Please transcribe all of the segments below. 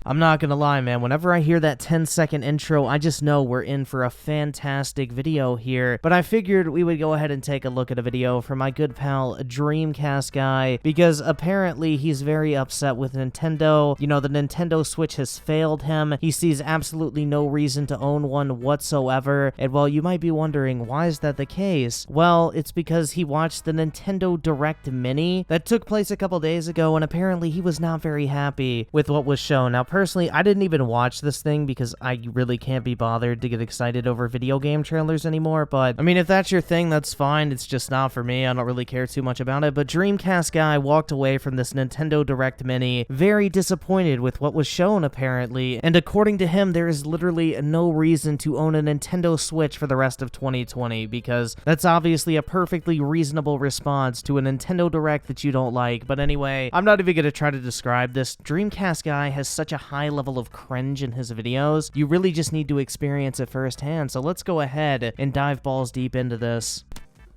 I'm not gonna lie, man, whenever I hear that 10-second intro, I just know we're in for a fantastic video here. But I figured we would go ahead and take a look at a video from my good pal, Dreamcast Guy, because apparently he's very upset with Nintendo. You know, the Nintendo Switch has failed him. He sees absolutely no reason to own one whatsoever. And well, you might be wondering, why is that the case? Well, it's because he watched the Nintendo Direct Mini that took place a couple days ago, and apparently he was not very happy with what was shown. Now, personally, I didn't even watch this thing because I really can't be bothered to get excited over video game trailers anymore, but I mean, if that's your thing, that's fine. It's just not for me. I don't really care too much about it, but Dreamcast Guy walked away from this Nintendo Direct Mini very disappointed with what was shown, apparently, and according to him, there is literally no reason to own a Nintendo Switch for the rest of 2020, because that's obviously a perfectly reasonable response to a Nintendo Direct that you don't like. But anyway, I'm not even going to try to describe this. Dreamcast Guy has such a high level of cringe in his videos. You really just need to experience it firsthand, so let's go ahead and dive balls deep into this.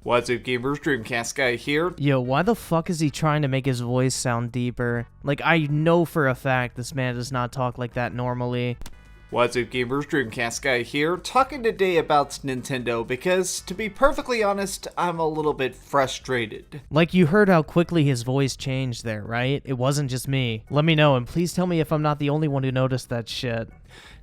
What's up, gamers? Dreamcast Guy here. Yo, why the fuck is he trying to make his voice sound deeper? Like, I know for a fact this man does not talk like that normally. What's up, gamers? Dreamcast Guy here, talking today about Nintendo because, to be perfectly honest, I'm a little bit frustrated. Like, you heard how quickly his voice changed there, right? It wasn't just me. Let me know, and please tell me if I'm not the only one who noticed that shit.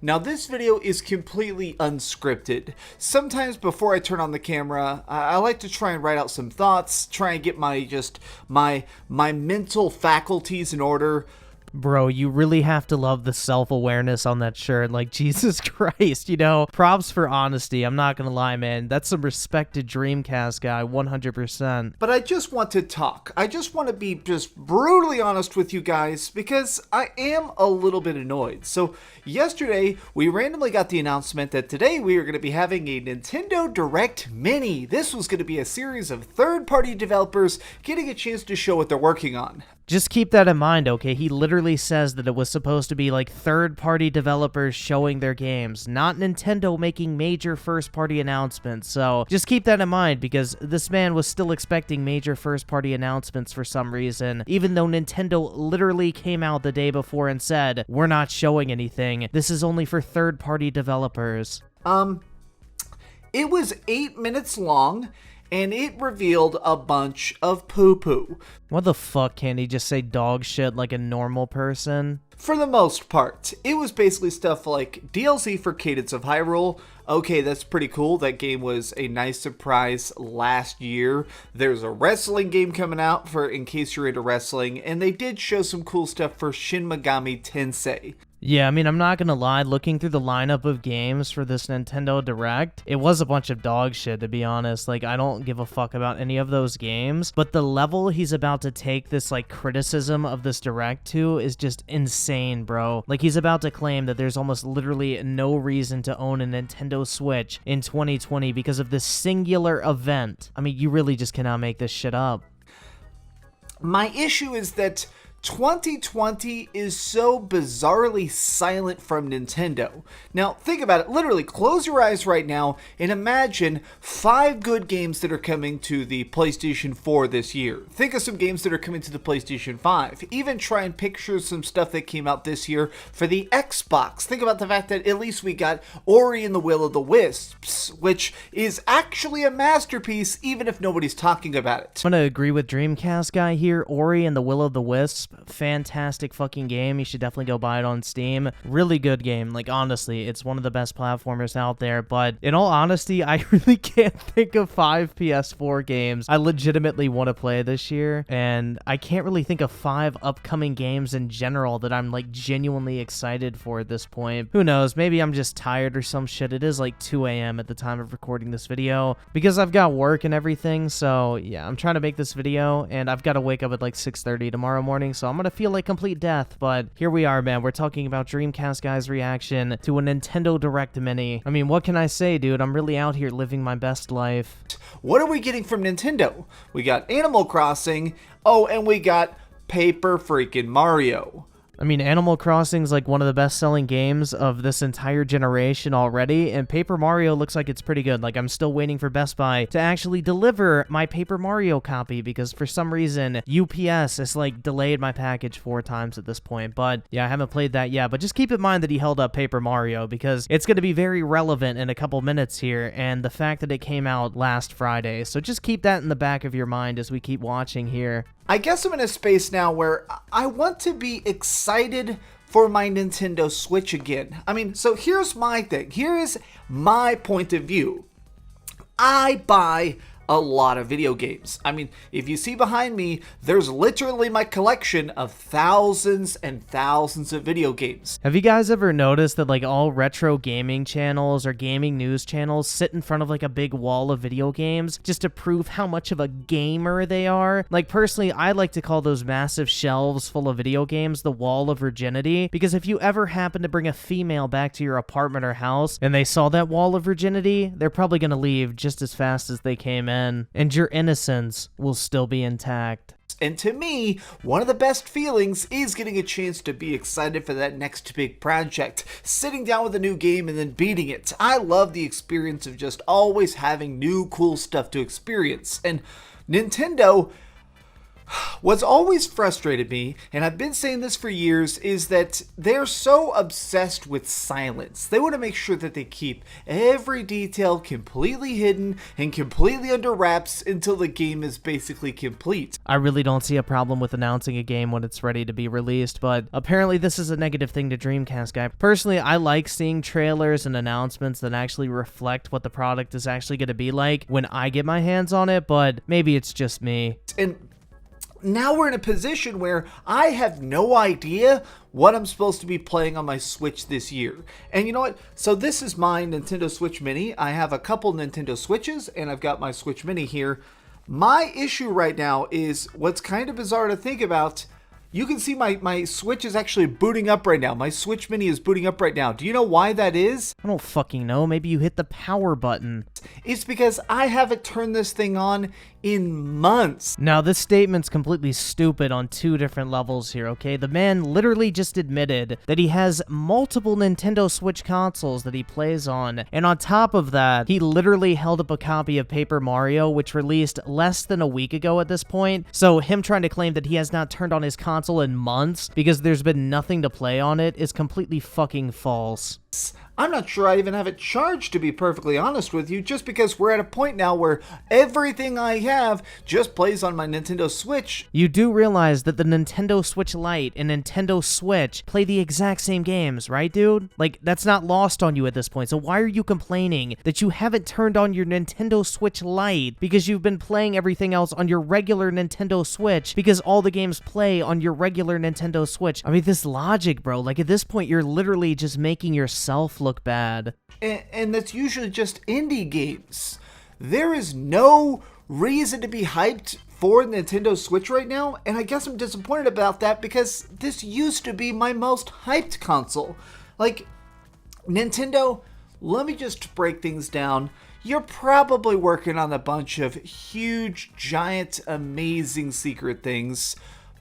Now, this video is completely unscripted. Sometimes before I turn on the camera, I like to try and write out some thoughts, try and get my mental faculties in order. Bro, you really have to love the self-awareness on that shirt. Like, Jesus Christ, you know? Props for honesty. I'm not gonna lie, man. That's some respected Dreamcast Guy, 100%. But I just want to talk. I just want to be just brutally honest with you guys because I am a little bit annoyed. So, yesterday, we randomly got the announcement that today we are going to be having a Nintendo Direct Mini. This was going to be a series of third-party developers getting a chance to show what they're working on. Just keep that in mind, okay? He literally says that it was supposed to be like third-party developers showing their games, not Nintendo making major first-party announcements. So just keep that in mind, because this man was still expecting major first-party announcements for some reason, even though Nintendo literally came out the day before and said, we're not showing anything. This is only for third-party developers. It was 8 minutes long, and it revealed a bunch of poo-poo. What the fuck, can't he just say dog shit like a normal person? For the most part, it was basically stuff like DLC for Cadence of Hyrule. Okay, that's pretty cool. That game was a nice surprise last year. There's a wrestling game coming out for in case you're into wrestling, and they did show some cool stuff for Shin Megami Tensei. Yeah, I mean, I'm not gonna lie, looking through the lineup of games for this Nintendo Direct, it was a bunch of dog shit, to be honest. Like, I don't give a fuck about any of those games, but the level he's about to take this, like, criticism of this Direct to is just insane, bro. Like, he's about to claim that there's almost literally no reason to own a Nintendo Switch in 2020 because of this singular event. I mean, you really just cannot make this shit up. My issue is that 2020 is so bizarrely silent from Nintendo. Now, think about it. Literally, close your eyes right now and imagine 5 good games that are coming to the PlayStation 4 this year. Think of some games that are coming to the PlayStation 5. Even try and picture some stuff that came out this year for the Xbox. Think about the fact that at least we got Ori and the Will of the Wisps, which is actually a masterpiece, even if nobody's talking about it. I'm gonna agree with Dreamcast Guy here. Ori and the Will of the Wisps, fantastic fucking game. You should definitely go buy it on Steam. Really good game. Like, honestly, it's one of the best platformers out there. But in all honesty, I really can't think of 5 PS4 games I legitimately want to play this year. And I can't really think of 5 upcoming games in general that I'm, like, genuinely excited for at this point. Who knows? Maybe I'm just tired or some shit. It is like 2 a.m. at the time of recording this video because I've got work and everything. So yeah, I'm trying to make this video and I've got to wake up at like 6:30 tomorrow morning. So I'm gonna feel like complete death, but here we are, man. We're talking about Dreamcast Guy's reaction to a Nintendo Direct Mini. I mean, what can I say, dude? I'm really out here living my best life. What are we getting from Nintendo? We got Animal Crossing. Oh, and we got Paper freaking Mario. I mean, Animal Crossing's like one of the best-selling games of this entire generation already, and Paper Mario looks like it's pretty good. Like, I'm still waiting for Best Buy to actually deliver my Paper Mario copy because for some reason, UPS has like delayed my package 4 times at this point. But yeah, I haven't played that yet. But just keep in mind that he held up Paper Mario because it's going to be very relevant in a couple minutes here, and the fact that it came out last Friday. So just keep that in the back of your mind as we keep watching here. I guess I'm in a space now where I want to be excited for my Nintendo Switch again. I mean, so here's my thing. Here is my point of view. I buy a lot of video games. I mean, if you see behind me, there's literally my collection of thousands and thousands of video games. Have you guys ever noticed that like all retro gaming channels or gaming news channels sit in front of like a big wall of video games just to prove how much of a gamer they are? Like personally, I like to call those massive shelves full of video games the wall of virginity, because if you ever happen to bring a female back to your apartment or house and they saw that wall of virginity, they're probably going to leave just as fast as they came in. And your innocence will still be intact. And to me, one of the best feelings is getting a chance to be excited for that next big project, sitting down with a new game and then beating it. I love the experience of just always having new cool stuff to experience. And Nintendo, what's always frustrated me, and I've been saying this for years, is that they're so obsessed with silence. They want to make sure that they keep every detail completely hidden and completely under wraps until the game is basically complete. I really don't see a problem with announcing a game when it's ready to be released, but apparently this is a negative thing to Dreamcast Guy. Personally, I like seeing trailers and announcements that actually reflect what the product is actually going to be like when I get my hands on it, but maybe it's just me. And now we're in a position where I have no idea what I'm supposed to be playing on my Switch this year. And you know what? So this is my Nintendo Switch Mini. I have a couple Nintendo Switches, and I've got my Switch Mini here. My issue right now is what's kind of bizarre to think about. You can see my Switch is actually booting up right now. My Switch Mini is booting up right now. Do you know why that is? I don't fucking know. Maybe you hit the power button. It's because I haven't turned this thing on in months. Now, this statement's completely stupid on 2 different levels here, okay? The man literally just admitted that he has multiple Nintendo Switch consoles that he plays on, and on top of that, he literally held up a copy of Paper Mario, which released less than a week ago at this point, so him trying to claim that he has not turned on his console in months because there's been nothing to play on it is completely fucking false. I'm not sure I even have it charged, to be perfectly honest with you, just because we're at a point now where everything I have just plays on my Nintendo Switch. You do realize that the Nintendo Switch Lite and Nintendo Switch play the exact same games, right, dude? Like, that's not lost on you at this point, so why are you complaining that you haven't turned on your Nintendo Switch Lite because you've been playing everything else on your regular Nintendo Switch because all the games play on your regular Nintendo Switch? I mean, this logic, bro, like, at this point, you're literally just making yourself look bad. And that's usually just indie games. There is no reason to be hyped for Nintendo Switch right now, and I guess I'm disappointed about that because this used to be my most hyped console. Like, Nintendo, let me just break things down. You're probably working on a bunch of huge, giant, amazing secret things,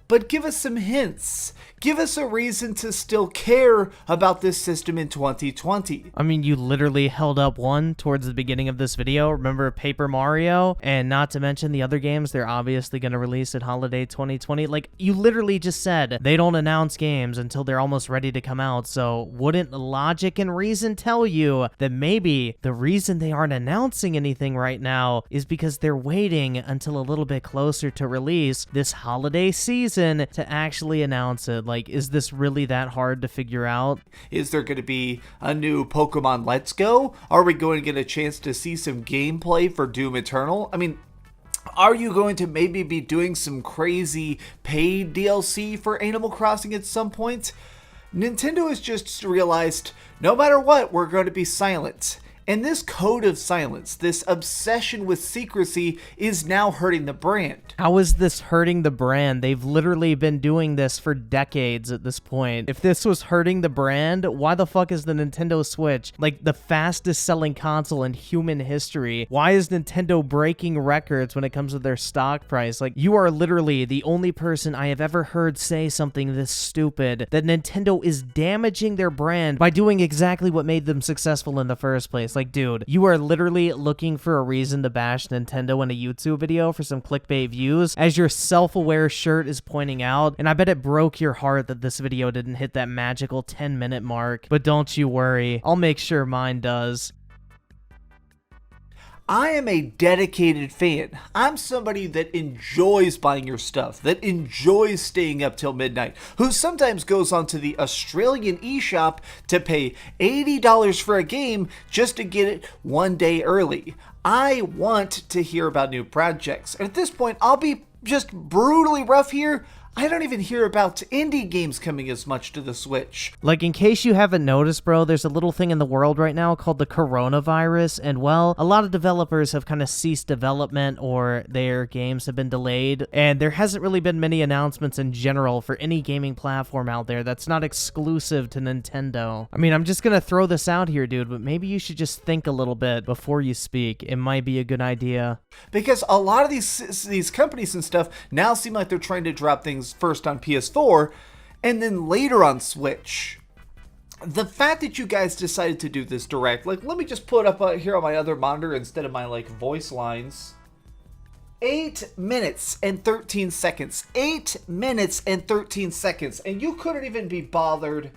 but give us some hints. Give us a reason to still care about this system in 2020. I mean, you literally held up one towards the beginning of this video. Remember Paper Mario? And not to mention the other games they're obviously going to release at holiday 2020. Like, you literally just said they don't announce games until they're almost ready to come out. So wouldn't logic and reason tell you that maybe the reason they aren't announcing anything right now is because they're waiting until a little bit closer to release this holiday season to actually announce it? Like, is this really that hard to figure out? Is there going to be a new Pokemon Let's Go? Are we going to get a chance to see some gameplay for Doom Eternal? I mean, are you going to maybe be doing some crazy paid DLC for Animal Crossing at some point? Nintendo has just realized, no matter what, we're going to be silent. And this code of silence, this obsession with secrecy, is now hurting the brand. How is this hurting the brand? They've literally been doing this for decades at this point. If this was hurting the brand, why the fuck is the Nintendo Switch like the fastest selling console in human history? Why is Nintendo breaking records when it comes to their stock price? Like, you are literally the only person I have ever heard say something this stupid, that Nintendo is damaging their brand by doing exactly what made them successful in the first place. Like, dude, you are literally looking for a reason to bash Nintendo in a YouTube video for some clickbait views, as your self-aware shirt is pointing out, and I bet it broke your heart that this video didn't hit that magical 10-minute mark. But don't you worry, I'll make sure mine does. I am a dedicated fan. I'm somebody that enjoys buying your stuff, that enjoys staying up till midnight, who sometimes goes onto the Australian eShop to pay $80 for a game just to get it one day early. I want to hear about new projects. And at this point, I'll be just brutally rough here. I don't even hear about indie games coming as much to the Switch. Like, in case you haven't noticed, bro, there's a little thing in the world right now called the coronavirus, and well, a lot of developers have kind of ceased development or their games have been delayed, and there hasn't really been many announcements in general for any gaming platform out there that's not exclusive to Nintendo. I mean, I'm just gonna throw this out here, dude, but maybe you should just think a little bit before you speak. It might be a good idea. Because a lot of these companies and stuff now seem like they're trying to drop things first on PS4 and then later on Switch. The fact that you guys decided to do this direct, like, let me just put up here on my other monitor instead of my like voice lines. 8 minutes and 13 seconds. 8 minutes and 13 seconds. And you couldn't even be bothered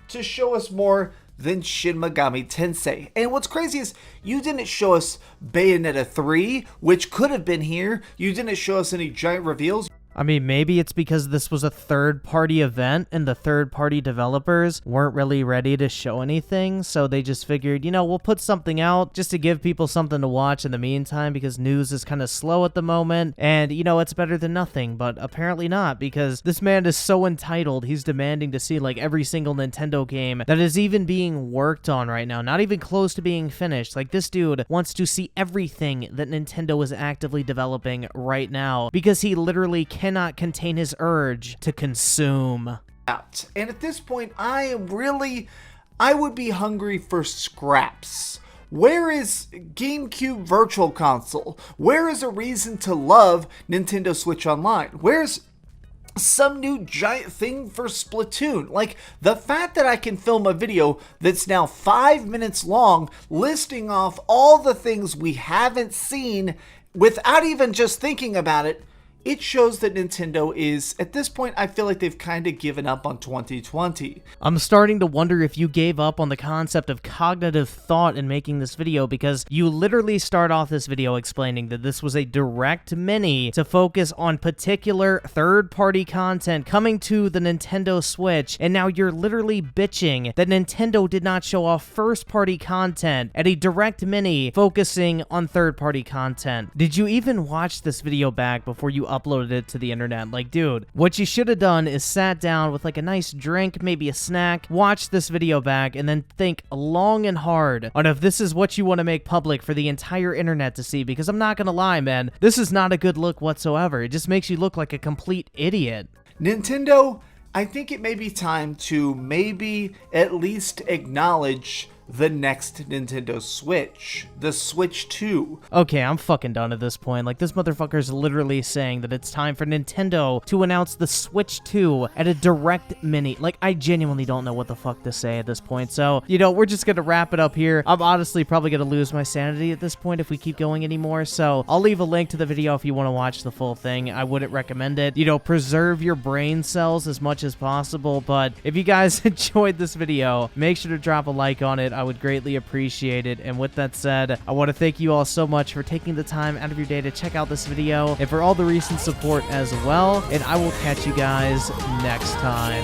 to show us more than Shin Megami Tensei. And what's crazy is you didn't show us Bayonetta 3, which could have been here. You didn't show us any giant reveals. I mean, maybe it's because this was a third-party event and the third-party developers weren't really ready to show anything, so they just figured, you know, we'll put something out just to give people something to watch in the meantime because news is kind of slow at the moment, and, you know, it's better than nothing, but apparently not, because this man is so entitled, he's demanding to see, like, every single Nintendo game that is even being worked on right now, not even close to being finished. Like, this dude wants to see everything that Nintendo is actively developing right now, because he literally cannot contain his urge to consume. And at this point, I would be hungry for scraps. Where is GameCube Virtual Console? Where is a reason to love Nintendo Switch Online? Where's some new giant thing for Splatoon? Like, the fact that I can film a video that's now 5 minutes long listing off all the things we haven't seen without even just thinking about it, it shows that Nintendo is, at this point, I feel like they've kind of given up on 2020. I'm starting to wonder if you gave up on the concept of cognitive thought in making this video, because you literally start off this video explaining that this was a direct mini to focus on particular third-party content coming to the Nintendo Switch, and now you're literally bitching that Nintendo did not show off first-party content at a direct mini focusing on third-party content. Did you even watch this video back before you uploaded it to the internet? Like, dude, what you should have done is sat down with like a nice drink, maybe a snack, watch this video back, and then think long and hard on if this is what you want to make public for the entire internet to see, because I'm not gonna lie, man, this is not a good look whatsoever. It just makes you look like a complete idiot. Nintendo, I think it may be time to maybe at least acknowledge the next Nintendo Switch, the Switch 2. Okay, I'm fucking done at this point. Like, this motherfucker's literally saying that it's time for Nintendo to announce the Switch 2 at a direct mini. Like, I genuinely don't know what the fuck to say at this point. So, you know, we're just gonna wrap it up here. I'm honestly probably gonna lose my sanity at this point if we keep going anymore. So, I'll leave a link to the video if you want to watch the full thing. I wouldn't recommend it. You know, preserve your brain cells as much as possible. But if you guys enjoyed this video, make sure to drop a like on it. I would greatly appreciate it. And with that said, I want to thank you all so much for taking the time out of your day to check out this video and for all the recent support as well. And I will catch you guys next time.